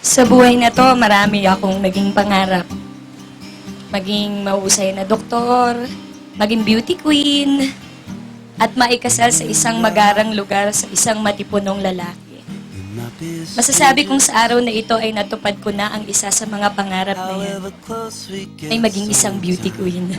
Sa buhay na to, marami akong naging pangarap. Maging mahusay na doktor, maging beauty queen, at maikasal sa isang magarang lugar sa isang matipunong lalaki. Masasabi kong sa araw na ito ay natupad ko na ang isa sa mga pangarap na yan, ay maging isang beauty queen.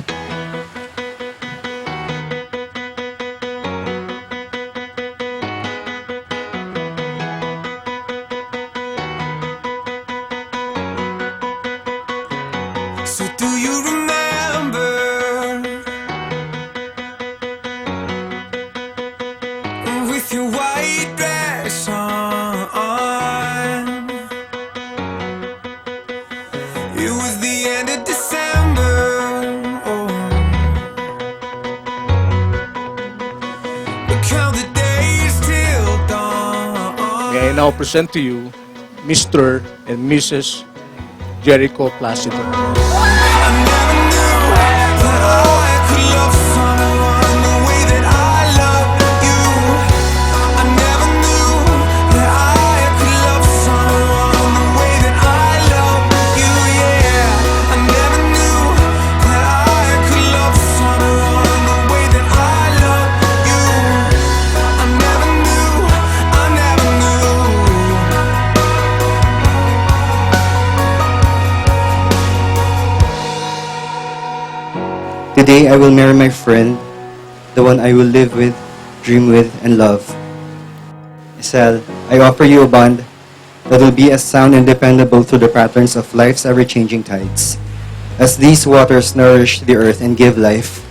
So do you remember with your white dress on? It was the end of December. Oh. We count the days till dawn. May I now present to you Mr. and Mrs. Jericho Placido. I never knew that I could love someone the way that I love you. I never knew that I could love someone the way that I love you. Yeah, I never knew that I could love someone the way that I love you. I never knew, I never knew. Today I will marry my friend, the one I will live with, dream with, and love. Isel, I offer you a bond that will be as sound and dependable through the patterns of life's ever-changing tides. As these waters nourish the earth and give life,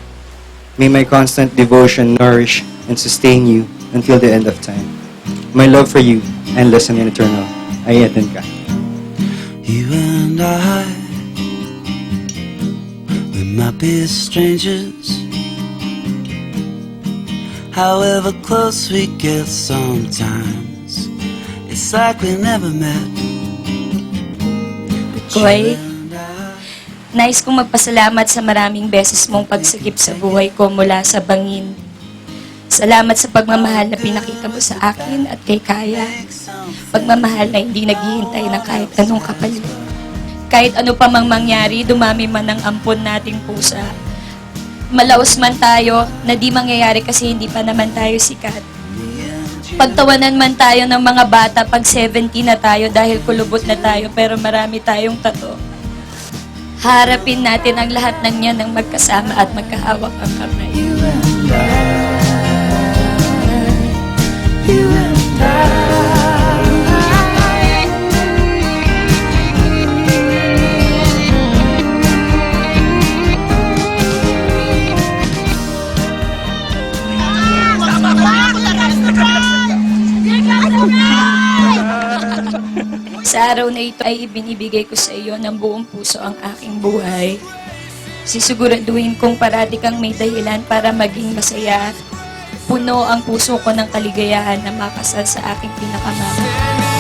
may my constant devotion nourish and sustain you until the end of time. My love for you, endless and eternal. Ayatin ka. You and I, we might be strangers. However close we get sometimes, it's like we never met. Koy, nais kong magpasalamat sa maraming beses mong pagsagip sa buhay ko mula sa bangin. Salamat sa pagmamahal na pinakita mo sa akin at kay Kaya. Pagmamahal na hindi naghihintay ng kahit anong kapalit. Kahit ano pa mang mangyari, dumami man ang ampon nating pusa. Malaos man tayo, na di mangyayari kasi hindi pa naman tayo sikat. Pagtawanan man tayo ng mga bata pag 70 na tayo dahil kulubot na tayo pero marami tayong tato. Harapin natin ang lahat ng yan ng magkasama at magkahawak ang kamay. Sa araw na ito ay ibinibigay ko sa iyo ng buong puso ang aking buhay. Sisiguraduhin kong parati kang may dahilan para maging masaya. Puno ang puso ko ng kaligayahan na makasal sa aking pinakamamahal.